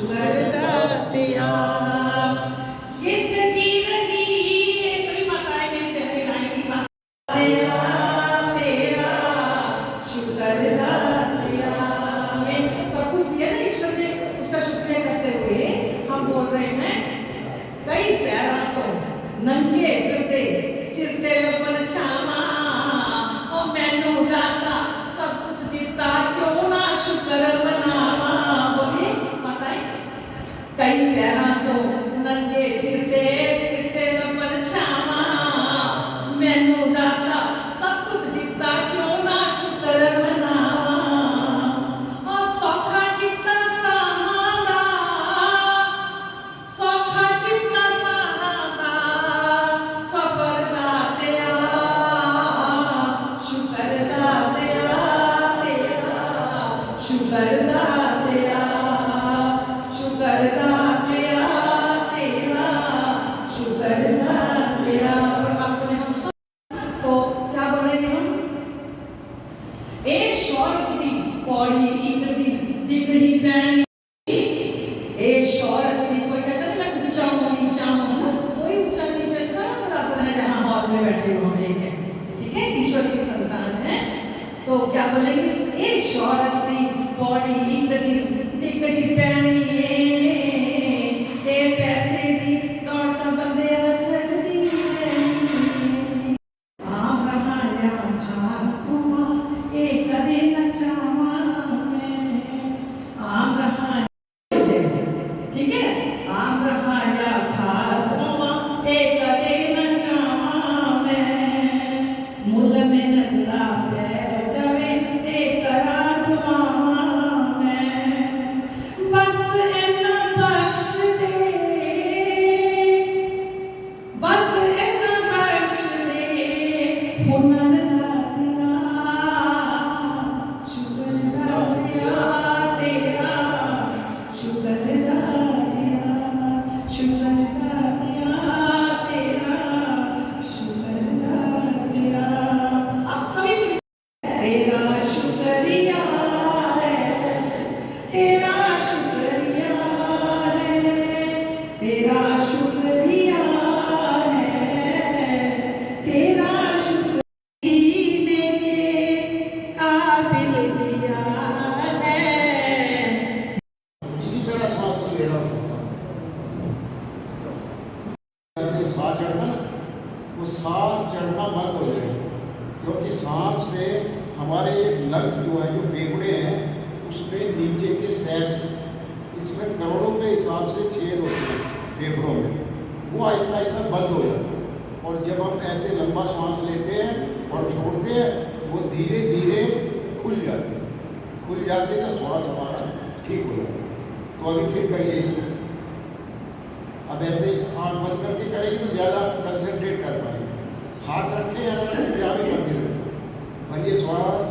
शुक्र दातिया। जिंदगी रही सभी माताएं मेरी बहनें गाएंगी तेरा तेरा शुक्र दातिया। सब कुछ दिया ना ईश्वर ने, उसका शुक्रिया करते हुए हम बोल रहे हैं कई पैरा तो नंगे फिरते सिर ते लपन छावा ओ मैनू दाता सब कुछ दिता क्यों ना शुक्र मनावा। बोलिए माताएं, कई पैरा तो नंगे फिरते सिर ते लपन छावा मैनू दाता सब कुछ दिता क्यों ना शुक्र मनावा। और सौखा कितना सहादा सौखा कितना सहादा सफर दातिया शुक्र दातिया तेरा शुक्र दातिया शुक्र दातिया तेरा शुक्र दातिया। परमात्मा ने हम सब तो क्या बोलेंगे हम ए शौरत दी पौड़ी एक दिन दिख ही पैनी ए शौरत दी। कोई कहता नहीं मैं ऊंचा हूं नीचा हूं ना, कोई ऊंचा नीचा सब बराबर है जहां हॉल में बैठे हो हम एक है, ठीक है, ईश्वर की संतान है। तो क्या बोलेंगे ए शौरत दी पौड़ी एक दिन दिख ही पैनी ए पैसे दी दौड़ता बंदे चलती है आम रहा या खास हुआ एक दिन चावाने आम रहा, ठीक है, आम रहा या खास हुआ एक दिन चावाने मुल में नजला पे जावे एक रात माने बस इन्ना बख्श दे बस इन्ना बख्श दे हुनर दातिया शुक्र दातिया तेरा शुक्र दातिया शुक्र दातिया तेरा शुक्र दातिया। आप सभी तेरा शुक्रिया है तेरा शुक्रिया है तेरा शुक्रिया है तेरा शुक्र जीने के काबिल किया है। इसी तरह सांस को ले रहा हूँ, सांस चढ़ना ना, वो सांस चढ़ना बंद हो जाए, क्योंकि सांस से हमारे लंग्स जो है जो फेफड़े हैं उसमें नीचे के सेल्स, इसमें करोड़ों के हिसाब से छेद होते हैं फेफड़ों में, वो आहिस्ता आहिस्ता बंद हो जाता है। और जब हम ऐसे लंबा सांस लेते हैं और छोड़ते हैं वो धीरे धीरे खुल जाते तो श्वास हमारा ठीक हो जाता है। तो अभी फिर करिए इसको, अब ऐसे आँख बंद करके करेंगे तो ज़्यादा कंसंट्रेट कर पाएंगे। हाथ रखें या ना रखें क्या भी मर्जी रखें, भरिए श्वास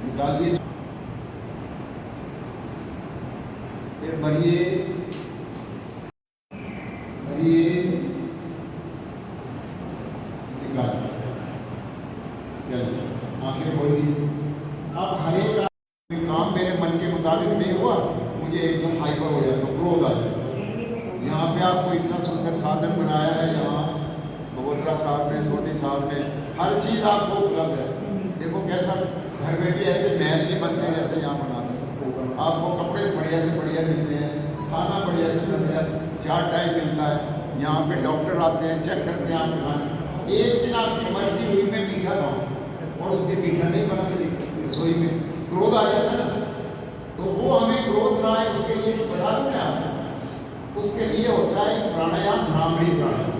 निकालिए फिर भरिए भरिए निकालिए। चलिए आंखें खोल लीजिए। अब हर एक काम मेरे मन के मुताबिक नहीं हुआ, मुझे एकदम हाइपर हो जाता, क्रोध आ जाता। यहाँ पे आपको इतना सुंदर साधन बनाया है, यहाँ बगोत्रा साहब ने, सोनी साहब ने, हर चीज़ आपको उपलब्ध है। देखो कैसा घर में भी ऐसे महल नहीं बनते जैसे यहाँ बनाते हैं। आपको कपड़े बढ़िया से बढ़िया मिलते हैं, खाना बढ़िया से बढ़िया 4 टाइम मिलता है। यहाँ पे डॉक्टर आते हैं, चेक करते हैं आपके खाने। एक दिन आपकी मर्जी हुई मैं मीठा खाऊँ और उस दिन मीठा नहीं बना, रसोई में क्रोध आ जाता ना, तो वो हमें क्रोध ना आए उसके लिए बता दूँ मैं आपको। उसके लिए होता है प्राणायाम, भ्रामरी प्राणायाम।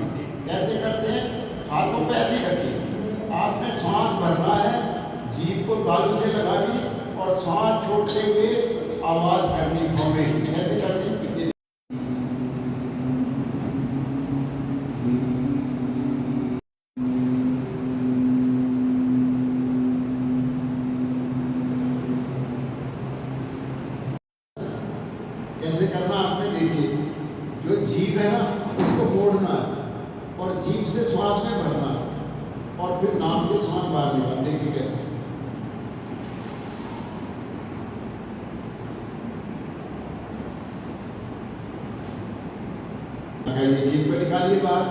कैसे करते हैं, हाथों पे ऐसे रखिए, आपने सांस भरना है, जीभ को तालू से लगानी और सांस छोड़ते हुए आवाज करनी भौवे। कैसे करते हैं, कैसे करना आपने देखिए, जो जीभ है ना उसको मोड़ना है और जीभ से श्वास में भरना है और फिर नाक से श्वास बाहर निकालना। देखिए कैसे कहा ये जीत पर निकालिए बाहर।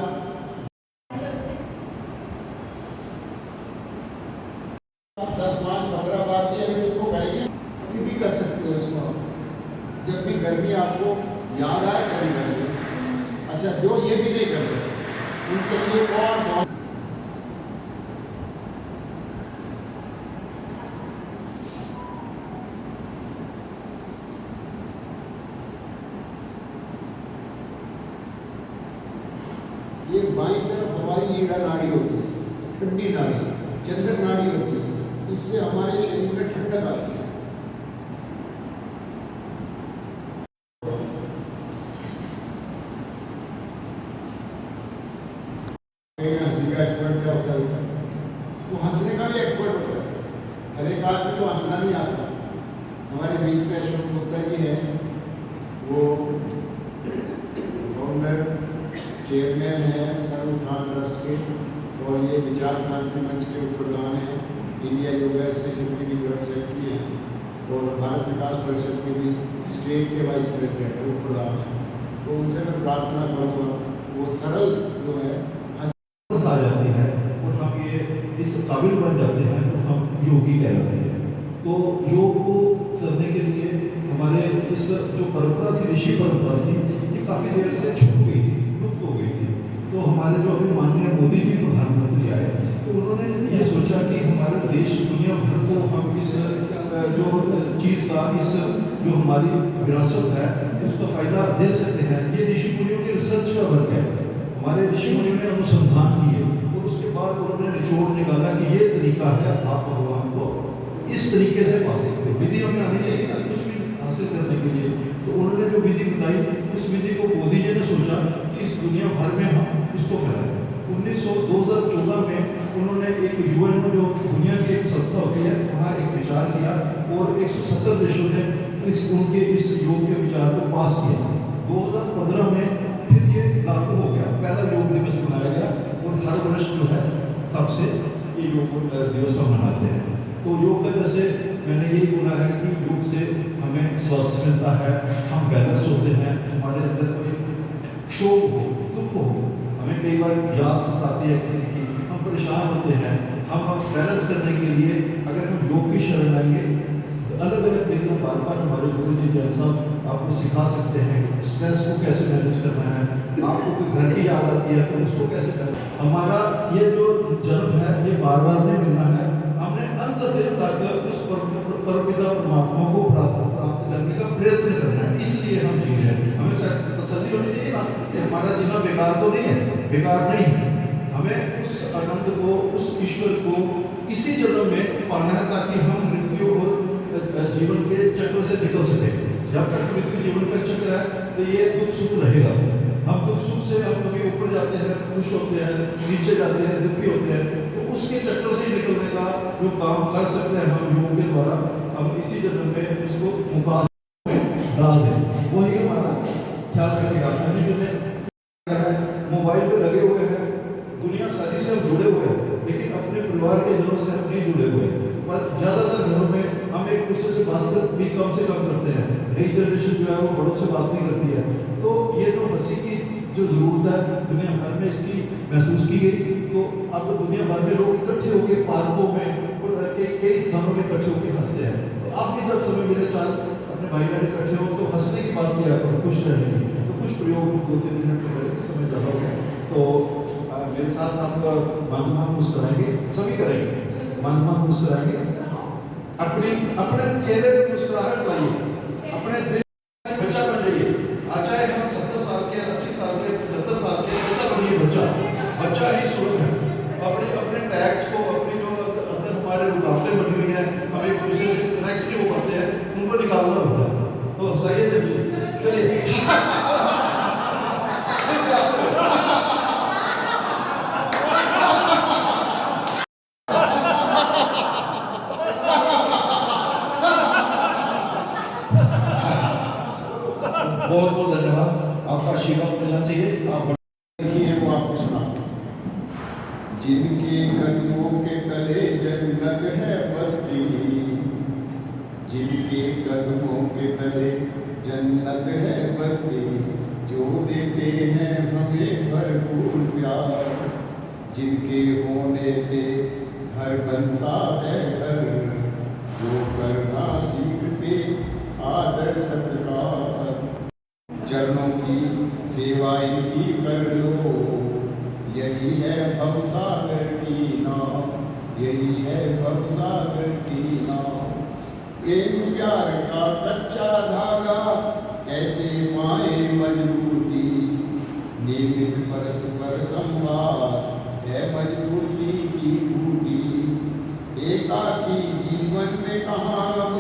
10, 5, 15 बार भी अगर इसको करेंगे कभी भी कर सकते हो इसको। जब भी गर्मी आपको याद आए कभी करेंगे। अच्छा, जो ये भी नहीं कर सकते उनके लिए और बहुत ये बाईं तरफ हमारी ईड़ा नाड़ी होती है, ठंडी नाड़ी, चंद्र नाड़ी होती है, इससे हमारे शरीर में ठंडक आती है। हंसी का एक्सपर्ट क्या होता है? तो हंसने का भी एक्सपर्ट होता है। हर एक आदमी को हंसना नहीं आता। हमारे बीच में अशोक गुप्ता जी हैं, वो फाउंडर चेयरमैन हैं सर्व उत्थान ट्रस्ट के, और ये विचार क्रांति मंच के प्रधान हैं, इंडिया योगा एसोसिएशन के भी जनरल सेक्रेटरी हैं, और भारत विकास परिषद के भी स्टेट के वाइस प्रेसिडेंट है, उप प्रधान हैं। तो उनसे मैं प्रार्थना करूँगा वो सरल जो है आ जाती है और हम ये इस काबिल बन जाते हैं तो हम योगी कहलाते हैं। तो योग को करने के लिए हमारे इस जो परंपरा थी, ऋषि परंपरा थी, ये काफ़ी देर से छूट गई थी, लुप्त हो गई थी। तो हमारे जो अभी माननीय मोदी जी प्रधानमंत्री आए तो उन्होंने ये सोचा कि हमारे देश दुनिया भर को हम इस जो चीज़ का, इस जो हमारी विरासत है उसका फ़ायदा दे सकते हैं। ये ऋषि मुनियों के रिसर्च का वर्क है। हमारे ऋषि मुनियों ने अनुसंधान किए और उसके बाद उन्होंने निचोड़ निकाला कि ये तरीका है आप भगवान को इस तरीके से पा सकते हो। विधि हमें आनी चाहिए ना कुछ भी हासिल करने के लिए। तो उन्होंने जो विधि बताई उस विधि को मोदी जी ने सोचा कि इस दुनिया भर में हम इसको फैलाएं। 2014 में उन्होंने एक यूएन जो दुनिया की एक संस्था होती है वहाँ एक विचार किया और 170 देशों ने उनके इस योग के विचार को पास किया। 2015 में फिर ये लागू हो गया, पहला योग दिवस मनाया गया और हर वर्ष जो है तब से ये योग दिवस हम मनाते हैं। तो योग का जैसे मैंने यही बोला है कि योग से हमें स्वास्थ्य मिलता है, हम बैलेंस होते हैं, हमारे अंदर कोई क्षोभ हो, दुख हो, हमें कई बार याद सताती है किसी की, हम परेशान होते हैं, हम बैलेंस करने के लिए अगर हम योग की शरण आएंगे अलग अलग विधियाँ बार बार हमारे गुरु जी जैन साहब आपको सिखा सकते हैं स्ट्रेस को कैसे मैनेज करना है। आपको कोई घर की याद आती है तो उसको कैसे करना। हमारा ये जो जन्म है ये बार बार नहीं मिलना है, हमने अंत दिन तक उस परमपिता परमात्मा को प्राप्त करने का प्रयत्न करना है, इसलिए हम जी रहे हैं। हमें तसल्ली होनी चाहिए ना कि हमारा जीना बेकार तो नहीं है, बेकार नहीं है। हमें उस आनंद को, उस ईश्वर को इसी जन्म में पाना है ताकि हम मृत्यु और जीवन के चक्र से निकल सके। जब तक मृत्यु जीवन का चक्र है तो ये दुख सुख रहेगा। हम दुख सुख से हम कभी ऊपर जाते हैं, खुश होते हैं, नीचे जाते हैं, दुखी होते हैं। तो उसके चक्र से निकलने का जो काम कर सकते हैं हम योग के द्वारा, हम इसी जन्म में उसको मुकाबले में डाल दें, वही हमारा ख्याल रखेगा। मोबाइल पे लगे हुए हैं, दुनिया सारी से हम जुड़े हुए हैं, लेकिन अपने परिवार के जनों से हम नहीं जुड़े हुए हैं। पर ज़्यादातर घरों में हम एक दूसरे से बात भी कम से कम करते हैं। नई जनरेशन जो है वो बड़ों से बात नहीं करती है। तो ये जो हंसी की जो ज़रूरत है दुनिया भर में इसकी महसूस की गई। तो अब दुनिया भर में लोग इकट्ठे होकर पार्कों में और कई स्थानों में इकट्ठे होकर हंसते हैं। तो आप भी जब समय मिले चार अपने भाई बहन इकट्ठे हो तो हंसने की बात किया करो, खुश रहने की। तो कुछ प्रयोग 2-3 मिनट में करेंगे, समय ज़्यादा हो गया। तो मेरे साथ आप मंद मुस्कुराएंगे, सभी करेंगे, मंद मुस्कुराएंगे, अपने चेहरे पर मुस्कुराहट लाइए, अपने दिल बच्चा बन जाइए। आ चाहे हम 70 साल के, 80 साल के, 75 साल के, बच्चा बनिए। बच्चा ही सुलभ है। अपने टैक्स को, अपनी जो अंदर हमारे रुकावटें बनी हुई हैं, हम एक दूसरे से कनेक्ट नहीं हो पाते हैं, उनको निकालना होता है। तो सही है, चलिए बहुत बहुत धन्यवाद, आपका आशीर्वाद मिलना चाहिए। आप है वो आपको सुना। जिनके कदमों के तले जन्नत है बस्ती, जिनके कदमों के तले जन्नत है बस्ती, जो देते हैं हमें भरपूर प्यार, जिनके होने से घर बनता है घर, वो करना सीखते आदर सत्कार। चरणों की सेवा इनकी कर लो, यही है भवसागर की नाव, यही है भवसागर की नाव। प्रेम प्यार का कच्चा धागा कैसे पाए मजबूती, नियमित परस्पर संवाद है मजबूती की बूटी। एकाकी जीवन में कहाँ अब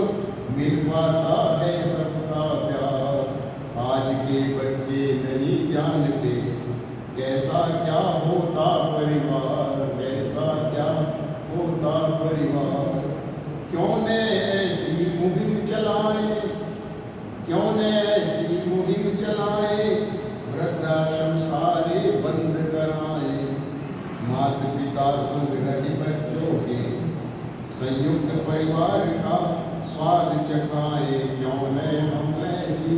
मिल पाता है सबका प्यार, आज के बच्चे नहीं जानते कैसा क्या होता परिवार, कैसा क्या होता परिवार। क्यों न ऐसी मुहिम चलाएं, क्यों न ऐसी मुहिम चलाएं, वृद्धाश्रम सारे बंद कराएं। माता पिता संग रहे बच्चों के संयुक्त परिवार का स्वाद चखाएं, क्यों न हम ऐसी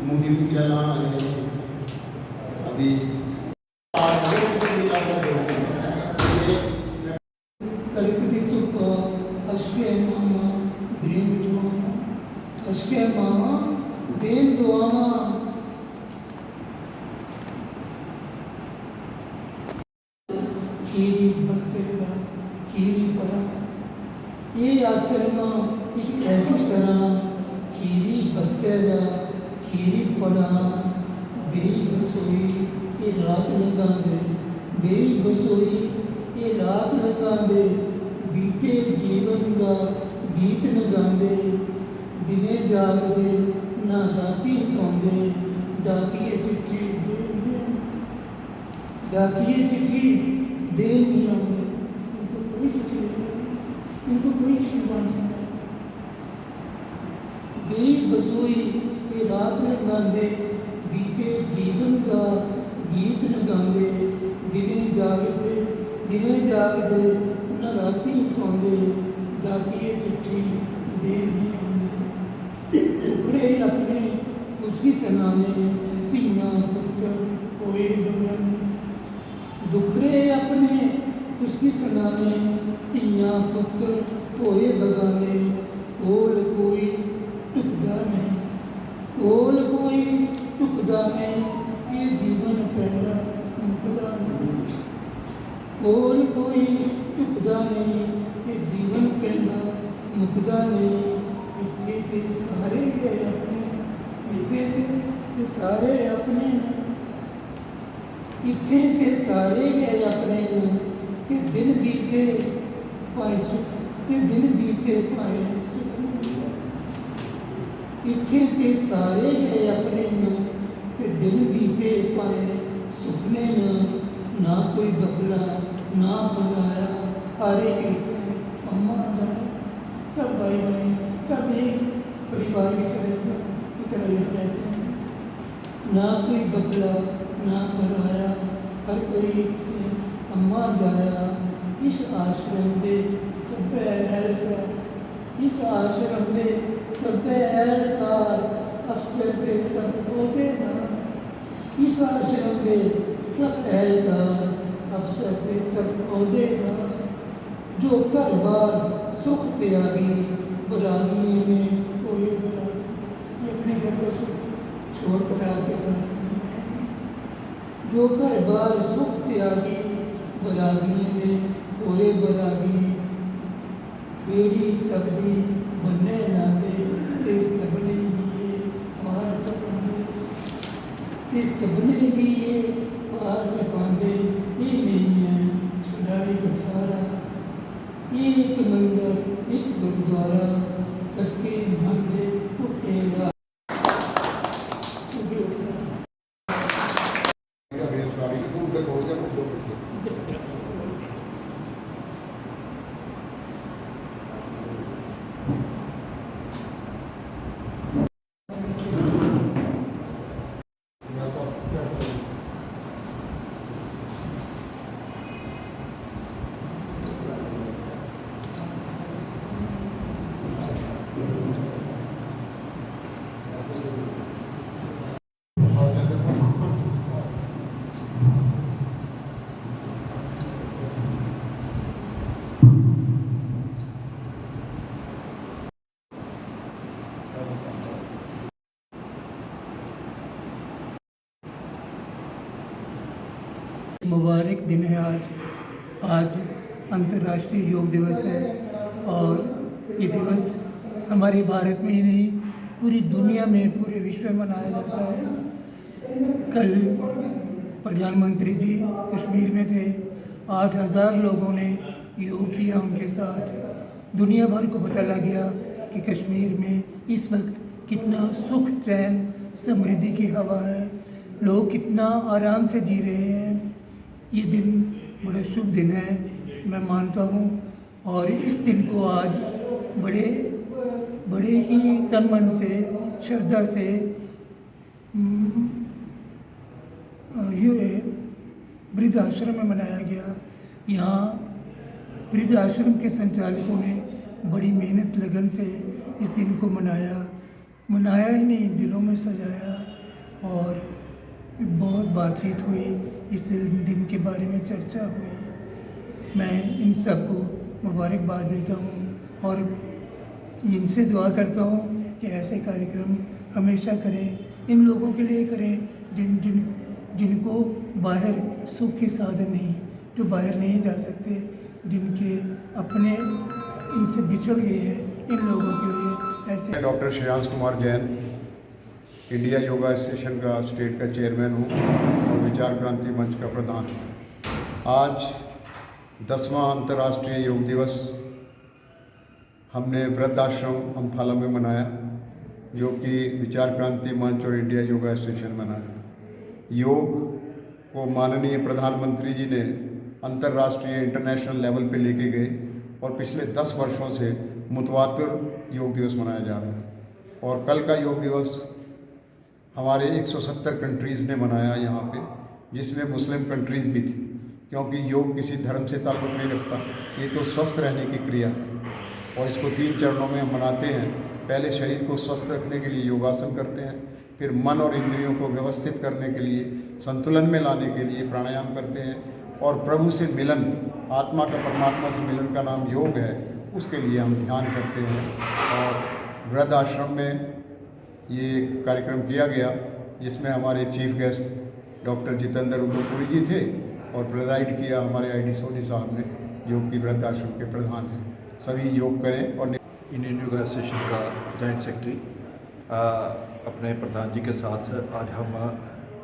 मुहिम चलाएं। अभी कड़कती धुप अशके मामा देन दुआवा, अशके मामा देन दुआवा। खीरी बत्ते का खीरी पड़ा, ये आश्रम एक ऐसी तरह खीरी बत्ते का खीरी पड़ा। बेई बसोई ये रात लगांदे, बेई बसोई ये रात लगांदे, बीते जीवन का गीत लगांदे। दिने जागदे ना राती सौंदे, डाकिए चिट्ठी डाकिए चिट्ठी देन नहीं आते। इनको कोई चिट्ठी नहीं, इनको कोई चिट्ठी बांटती नहीं। बेई बसोई ये रात लगांदे, बीते जीवन का गीत लगांदे। दिने जागदे न राती सौंदे, डाकिए चिट्ठी देन नहीं आते। टुकड़े अपने उसकी सनाने, धियां पुत्र होए बगाने। दुखड़े अपने उसकी सनाने, धियां पुत्र होए बगाने। कोल कोई टुकदा नहीं, कोल कोई टुकदा नहीं, ये जीवन पैदा मुकदा नहीं। कोल कोई टुकदा नहीं, ये जीवन पैदा मुकदा नहीं। इत्थे ते सारे गए अपने, इत्थे ते सारे अपने, इत्थे ते सारे गए अपने। ते दिन बीते पाए सुख, ते दिन बीते पाए सुख। इत्थे ते सारे गए अपने ते दिन बीते पाए सुखने न। ना कोई बकला ना पराया, आरे इतने अम्मा जाए सब भाई बहन सब एक परिवार के सदस्य की तरह यहाँ रहते हैं। ना कोई बकला ना पराया, हर कोई इतने अम्मा जाया। इस आश्रम के सब एहलकार, इस आश्रम के सब एहलकार, अफसर के सब अहदेदार। इस आश्रम के सब एहलकार, अफसर के सब अहदेदार। जो घर बार सुख त्यागी, बरागी में कोई बरागी। ये अपने घर का सुख छोड़ कर आपके साथ नहीं है। जो घर बार सुख त्यागी, बरागी में कोई बरागी। बेड़ी सब्जी बनने लाते, ते सबने लिए पार टपांदे, ते सबने लिए पार टपांदे। ये नहीं है छुड़ाई बथारा, ये एक मंदिर एक गुरुद्वारा, थके मांगे उठेगा। मुबारक दिन है आज अंतर्राष्ट्रीय योग दिवस है और ये दिवस हमारे भारत में ही नहीं पूरी दुनिया में पूरे विश्व में मनाया जाता है। कल प्रधानमंत्री जी कश्मीर में थे, 8,000 लोगों ने योग किया उनके साथ। दुनिया भर को पता लग गया कि कश्मीर में इस वक्त कितना सुख चैन समृद्धि की हवा है, लोग कितना आराम से जी रहे हैं। ये दिन बड़ा शुभ दिन है मैं मानता हूँ और इस दिन को आज बड़े ही तन मन से श्रद्धा से ये वृद्ध आश्रम में मनाया गया। यहाँ वृद्ध आश्रम के संचालकों ने बड़ी मेहनत लगन से इस दिन को मनाया ही नहीं, दिलों में सजाया और बहुत बातचीत हुई, इस दिन के बारे में चर्चा हुई। मैं इन सबको मुबारकबाद देता हूँ और इनसे दुआ करता हूँ कि ऐसे कार्यक्रम हमेशा करें, इन लोगों के लिए करें जिनको बाहर सुख के साधन नहीं, जो बाहर नहीं जा सकते, जिनके अपने इनसे बिछड़ गए हैं, इन लोगों के लिए ऐसे। Doctor Shreyansh Kumar Jain, India yoga association का स्टेट का चेयरमैन हूँ और विचार क्रांति मंच का प्रधान। आज 10वां अंतर्राष्ट्रीय योग दिवस हमने वृद्धाश्रम अम्फाला में मनाया, जो कि विचार क्रांति मंच और इंडिया योगा एसोसिएशन मनाया। योग को माननीय प्रधानमंत्री जी ने अंतर्राष्ट्रीय इंटरनेशनल लेवल पे लेके गए और पिछले 10 वर्षों से मुतवातिर योग दिवस मनाया जा रहा है। और कल का योग दिवस हमारे 170 कंट्रीज़ ने मनाया यहाँ पे, जिसमें मुस्लिम कंट्रीज़ भी थी, क्योंकि योग किसी धर्म से ताल्लुक़ नहीं रखता, ये तो स्वस्थ रहने की क्रिया है और इसको 3 चरणों में हम मनाते हैं। पहले शरीर को स्वस्थ रखने के लिए योगासन करते हैं, फिर मन और इंद्रियों को व्यवस्थित करने के लिए, संतुलन में लाने के लिए प्राणायाम करते हैं और प्रभु से मिलन, आत्मा का परमात्मा से मिलन का नाम योग है, उसके लिए हम ध्यान करते हैं। और वृद्ध आश्रम में ये कार्यक्रम किया गया, जिसमें हमारे chief guest doctor Jitendra Udaipuri ji थे और प्रेजाइड किया हमारे आईडी सोनी साहब ने, जो कि वृद्ध आश्रम के प्रधान हैं। सभी योग करें। और इंडियन योगा एसोसिएशन का जॉइंट सेक्रेटरी अपने प्रधान जी के साथ आज हम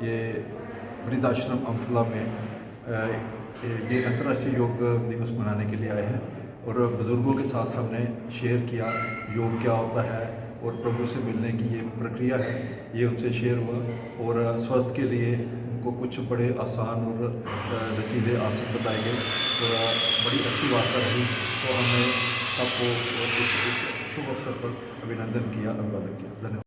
ये वृद्धाश्रम अम्फाला में ये अंतर्राष्ट्रीय योग दिवस मनाने के लिए आए हैं और बुज़ुर्गों के साथ हमने शेयर किया योग क्या होता है और प्रभु से मिलने की ये प्रक्रिया है, ये उनसे शेयर हुआ। और स्वास्थ्य के लिए उनको कुछ बड़े आसान और लचीले आसन बताए गए और बड़ी अच्छी वार्ता रही। तो हमने सबको इस शुभ अवसर पर अभिनंदन किया, अभिवादन किया। धन्यवाद।